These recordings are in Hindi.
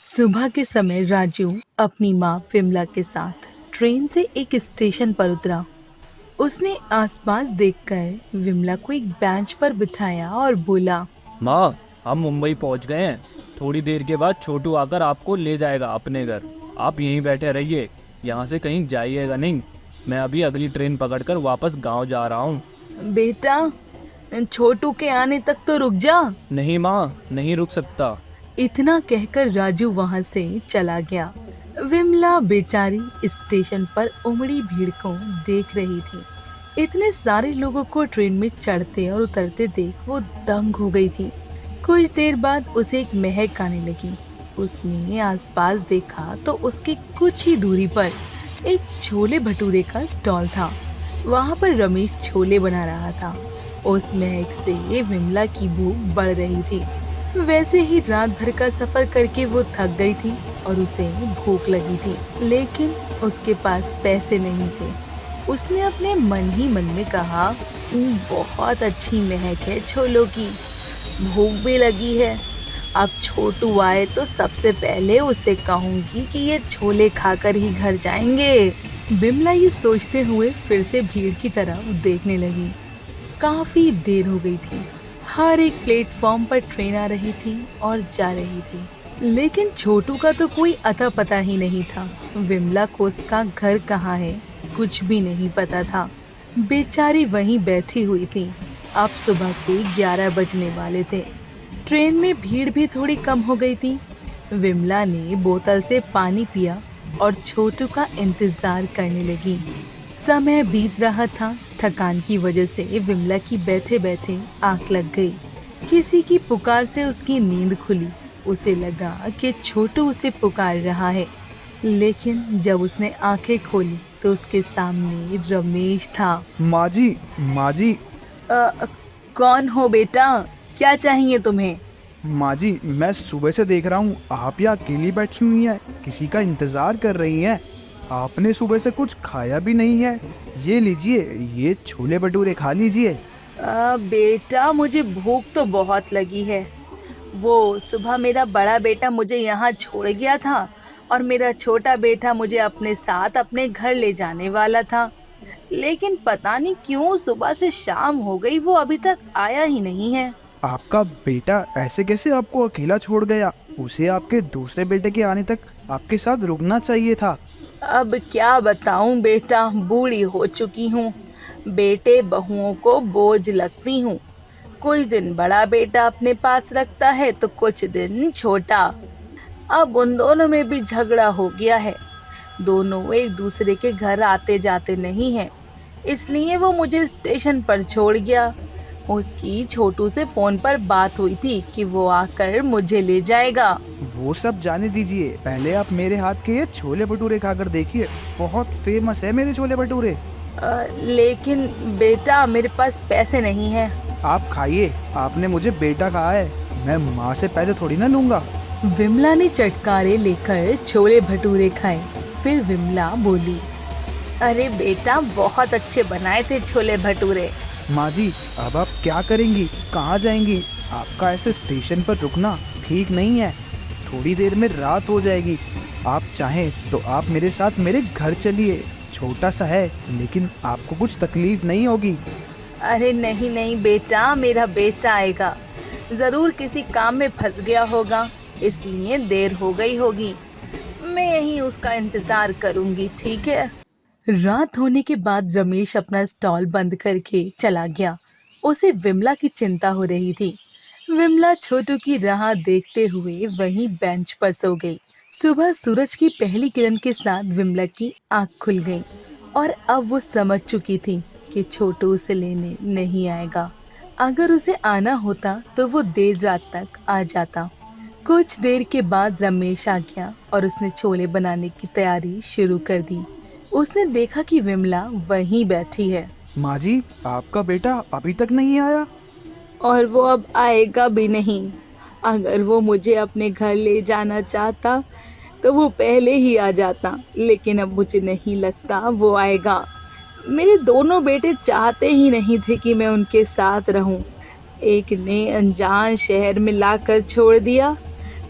सुबह के समय राजू अपनी माँ विमला के साथ ट्रेन से एक स्टेशन पर उतरा। उसने आसपास देखकर विमला को एक बेंच पर बिठाया और बोला, माँ, हम मुंबई पहुंच गए हैं। थोड़ी देर के बाद छोटू आकर आपको ले जाएगा अपने घर। आप यहीं बैठे रहिए, यहाँ से कहीं जाइएगा नहीं। मैं अभी अगली ट्रेन पकड़कर वापस गांव जा रहा हूँ। बेटा, छोटू के आने तक तो रुक जा। नहीं माँ, नहीं रुक सकता। इतना कहकर राजू वहां से चला गया। विमला बेचारी स्टेशन पर उमड़ी भीड़ को देख रही थी। इतने सारे लोगों को ट्रेन में चढ़ते और उतरते देख वो दंग हो गई थी। कुछ देर बाद उसे एक महक आने लगी। उसने आसपास देखा तो उसके कुछ ही दूरी पर एक छोले भटूरे का स्टॉल था। वहां पर रमेश छोले बना रहा था। उस महक से विमला की भूख बढ़ रही थी। वैसे ही रात भर का सफर करके वो थक गई थी और उसे भूख लगी थी, लेकिन उसके पास पैसे नहीं थे। उसने अपने मन ही मन में कहा, बहुत अच्छी महक है छोलों की, भूख भी लगी है। अब छोटू आए तो सबसे पहले उसे कहूंगी कि ये छोले खाकर ही घर जाएंगे। विमला ये सोचते हुए फिर से भीड़ की तरफ देखने लगी। काफी देर हो गई थी। हर एक प्लेटफॉर्म पर ट्रेन आ रही थी और जा रही थी, लेकिन छोटू का तो कोई अता पता ही नहीं था। विमला को उसका घर कहाँ है कुछ भी नहीं पता था। बेचारी वहीं बैठी हुई थी। अब सुबह के 11 बजने वाले थे। ट्रेन में भीड़ भी थोड़ी कम हो गई थी। विमला ने बोतल से पानी पिया और छोटू का इंतजार करने लगी। समय बीत रहा था। थकान की वजह से विमला की बैठे बैठे आंख लग गई। किसी की पुकार से उसकी नींद खुली। उसे लगा कि छोटू उसे पुकार रहा है, लेकिन जब उसने आंखें खोली तो उसके सामने रमेश था। माँ जी, माँ जी, कौन हो बेटा, क्या चाहिए तुम्हें? माँ जी, मैं सुबह से देख रहा हूँ आप यहाँ अकेली बैठी हुई हैं, किसी का इंतजार कर रही हैं। आपने सुबह से कुछ खाया भी नहीं है। ये लीजिए, ये छोले भटूरे खा लीजिए। बेटा, मुझे भूख तो बहुत लगी है। वो सुबह मेरा बड़ा बेटा मुझे यहाँ छोड़ गया था और मेरा छोटा बेटा मुझे अपने साथ अपने घर ले जाने वाला था, लेकिन पता नहीं क्यों सुबह से शाम हो गई, वो अभी तक आया ही नहीं है। आपका बेटा ऐसे कैसे आपको अकेला छोड़ गया? उसे आपके दूसरे बेटे के आने तक आपके साथ रुकना चाहिए था। अब क्या बताऊं बेटा, बूढ़ी हो चुकी हूँ। बेटे बहुओं को बोझ लगती हूँ। कुछ दिन बड़ा बेटा अपने पास रखता है तो कुछ दिन छोटा। अब उन दोनों में भी झगड़ा हो गया है। दोनों एक दूसरे के घर आते जाते नहीं हैं, इसलिए वो मुझे स्टेशन पर छोड़ गया। उसकी छोटू से फोन पर बात हुई थी कि वो आकर मुझे ले जाएगा। वो सब जाने दीजिए, पहले आप मेरे हाथ के ये छोले भटूरे खाकर देखिए, बहुत फेमस है मेरे छोले भटूरे। लेकिन बेटा, मेरे पास पैसे नहीं हैं। आप खाइए, आपने मुझे बेटा कहा है, मैं माँ से पहले थोड़ी ना लूँगा। विमला ने चटकारे लेकर छोले भटूरे खाए। फिर विमला बोली, अरे बेटा, बहुत अच्छे बनाए थे छोले भटूरे। माँ जी, अब आप क्या करेंगी, कहाँ जाएंगी? आपका ऐसे स्टेशन पर रुकना ठीक नहीं है। थोड़ी देर में रात हो जाएगी। आप चाहें तो आप मेरे साथ मेरे घर चलिए। छोटा सा है, लेकिन आपको कुछ तकलीफ नहीं होगी। अरे नहीं नहीं बेटा, मेरा बेटा आएगा। जरूर किसी काम में फंस गया होगा, इसलिए देर हो गई होगी। मैं यहीं उसका इंतजार करूंगी, ठीक है? रात होने के बाद रमेश अपना स्टॉल बंद करके चला गया। उसे विमला की चिंता हो रही थी। विमला छोटू की राह देखते हुए वहीं बेंच पर सो गई। सुबह सूरज की पहली किरण के साथ विमला की आंख खुल गई और अब वो समझ चुकी थी कि छोटू उसे लेने नहीं आएगा। अगर उसे आना होता तो वो देर रात तक आ जाता। कुछ देर के बाद रमेश आ गया और उसने छोले बनाने की तैयारी शुरू कर दी। उसने देखा कि विमला वहीं बैठी है। माँ जी, आपका बेटा अभी तक नहीं आया? और वो अब आएगा भी नहीं। अगर वो मुझे अपने घर ले जाना चाहता तो वो पहले ही आ जाता, लेकिन अब मुझे नहीं लगता वो आएगा। मेरे दोनों बेटे चाहते ही नहीं थे कि मैं उनके साथ रहूं। एक ने अनजान शहर में लाकर छोड़ दिया,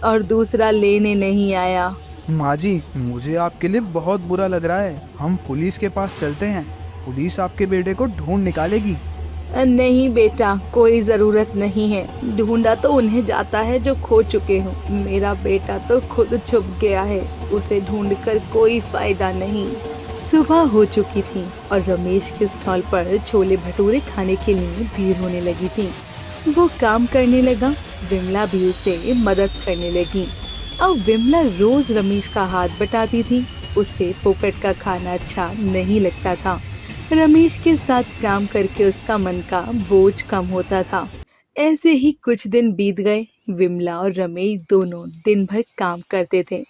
और दूसरा लेने नहीं आया। माँ जी, मुझे आपके लिए बहुत बुरा लग रहा है। हम पुलिस के पास चलते हैं। पुलिस आपके बेटे को ढूंढ निकालेगी। नहीं बेटा, कोई ज़रूरत नहीं है। ढूंढा तो उन्हें जाता है जो खो चुके हों। मेरा बेटा तो खुद छुप गया है, उसे ढूंढकर कोई फायदा नहीं। सुबह हो चुकी थी और रमेश के स्टॉल पर छोले भटूरे खाने के लिए भीड़ होने लगी थी। वो काम करने लगा, विमला भी उसे मदद करने लगी। अब विमला रोज रमेश का हाथ बटाती थी। उसे फोकट का खाना अच्छा नहीं लगता था। रमेश के साथ काम करके उसका मन का बोझ कम होता था। ऐसे ही कुछ दिन बीत गए। विमला और रमेश दोनों दिन भर काम करते थे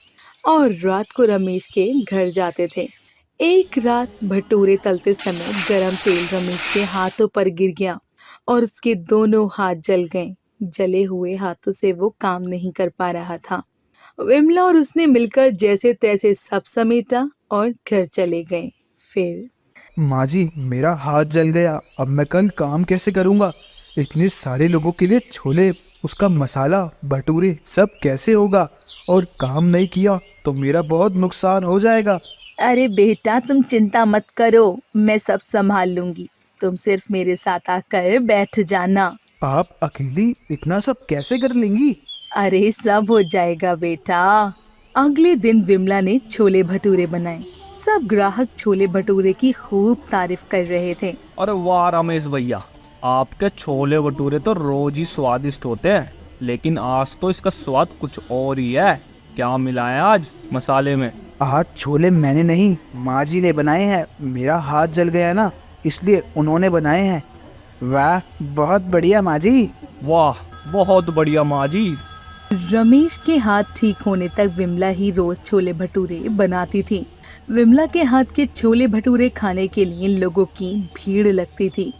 और रात को रमेश के घर जाते थे। एक रात भटूरे तलते समय गरम तेल रमेश के हाथों पर गिर गया और उसके दोनों हाथ जल गए। जले हुए हाथों से वो काम नहीं कर पा रहा था। विमला और उसने मिलकर जैसे तैसे सब समेटा और घर चले गए। फिर माँ जी, मेरा हाथ जल गया। अब मैं कल काम कैसे करूँगा? इतने सारे लोगों के लिए छोले, उसका मसाला, भटूरे सब कैसे होगा? और काम नहीं किया तो मेरा बहुत नुकसान हो जाएगा। अरे बेटा, तुम चिंता मत करो, मैं सब संभाल लूंगी। तुम सिर्फ मेरे साथ आकर बैठ जाना। आप अकेली इतना सब कैसे कर लेंगी? अरे सब हो जाएगा बेटा। अगले दिन विमला ने छोले भटूरे बनाए। सब ग्राहक छोले भटूरे की खूब तारीफ कर रहे थे। अरे वाह रमेश भैया, आपके छोले भटूरे तो रोज ही स्वादिष्ट होते हैं, लेकिन आज तो इसका स्वाद कुछ और ही है। क्या मिलाया आज मसाले में? आज छोले मैंने नहीं, माँ जी ने बनाए हैं। मेरा हाथ जल गया ना, इसलिए उन्होंने बनाए हैं। वाह, बहुत बढ़िया माँ जी। वाह, बहुत बढ़िया माँ जी। रमेश के हाथ ठीक होने तक विमला ही रोज छोले भटूरे बनाती थी। विमला के हाथ के छोले भटूरे खाने के लिए लोगों की भीड़ लगती थी।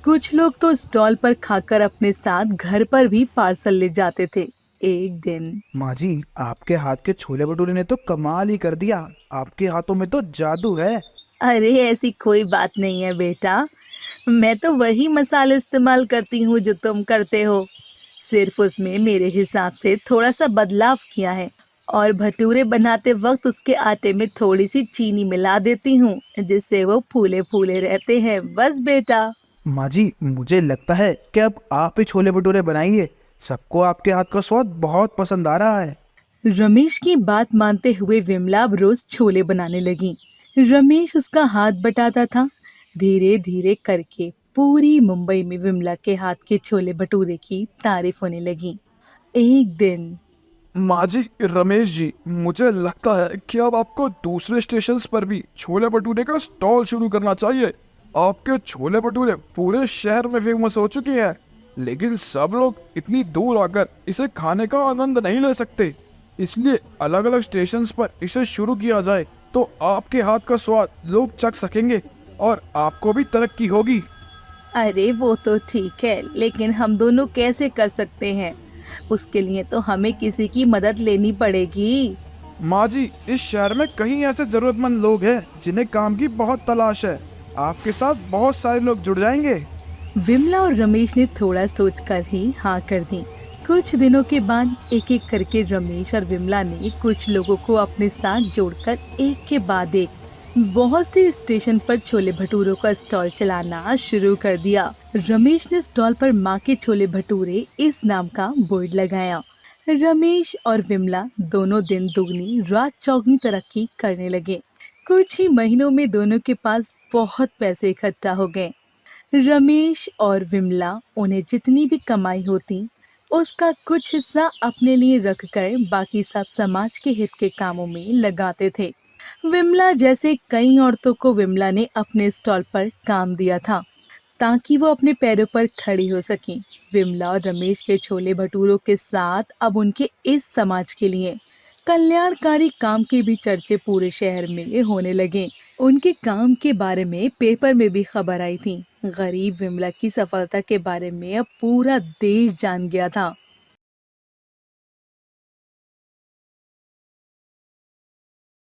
कुछ लोग तो स्टॉल पर खाकर अपने साथ घर पर भी पार्सल ले जाते थे। एक दिन माँ जी, आपके हाथ के छोले भटूरे ने तो कमाल ही कर दिया। आपके हाथों में तो जादू है। अरे ऐसी कोई बात नहीं है बेटा, मैं तो वही मसाले इस्तेमाल करती हूँ जो तुम करते हो। सिर्फ उसमें मेरे हिसाब से थोड़ा सा बदलाव किया है और भटूरे बनाते वक्त उसके आटे में थोड़ी सी चीनी मिला देती हूँ, जिससे वो फूले फूले रहते हैं। बस बेटा। माँ जी, मुझे लगता है कि अब आप ही छोले भटूरे बनाइए। सबको आपके हाथ का स्वाद बहुत पसंद आ रहा है। रमेश की बात मानते हुए विमला अब रोज छोले बनाने लगी। रमेश उसका हाथ बटाता था। धीरे धीरे करके पूरी मुंबई में विमला के हाथ के छोले भटूरे की तारीफ होने लगी। एक दिन माँ जी, रमेश जी, मुझे लगता है कि अब आपको दूसरे स्टेशंस पर भी छोले भटूरे का स्टॉल शुरू करना चाहिए। आपके छोले भटूरे पूरे शहर में फेमस हो चुके हैं, लेकिन सब लोग इतनी दूर आकर इसे खाने का आनंद नहीं ले सकते। इसलिए अलग अलग स्टेशंस पर इसे शुरू किया जाए तो आपके हाथ का स्वाद लोग चख सकेंगे और आपको भी तरक्की होगी। अरे वो तो ठीक है, लेकिन हम दोनों कैसे कर सकते हैं? उसके लिए तो हमें किसी की मदद लेनी पड़ेगी। माँ जी, इस शहर में कई ऐसे जरूरतमंद लोग हैं जिन्हें काम की बहुत तलाश है। आपके साथ बहुत सारे लोग जुड़ जाएंगे। विमला और रमेश ने थोड़ा सोचकर ही हाँ कर दी। कुछ दिनों के बाद एक एक करके रमेश और विमला ने कुछ लोगों को अपने साथ जोड़कर एक के बाद एक बहुत से स्टेशन पर छोले भटूरों का स्टॉल चलाना शुरू कर दिया। रमेश ने स्टॉल पर माँ के छोले भटूरे इस नाम का बोर्ड लगाया। रमेश और विमला दोनों दिन दुगनी रात चौगनी तरक्की करने लगे। कुछ ही महीनों में दोनों के पास बहुत पैसे इकट्ठा हो गए। रमेश और विमला उन्हें जितनी भी कमाई होती उसका कुछ हिस्सा अपने लिए रखकर बाकी सब समाज के हित के कामों में लगाते थे। विमला जैसे कई औरतों को विमला ने अपने स्टॉल पर काम दिया था ताकि वो अपने पैरों पर खड़ी हो सकें। विमला और रमेश के छोले भटूरों के साथ अब उनके इस समाज के लिए कल्याणकारी काम के भी चर्चे पूरे शहर में होने लगे। उनके काम के बारे में पेपर में भी खबर आई थी। गरीब विमला की सफलता के बारे में अब पूरा देश जान गया था।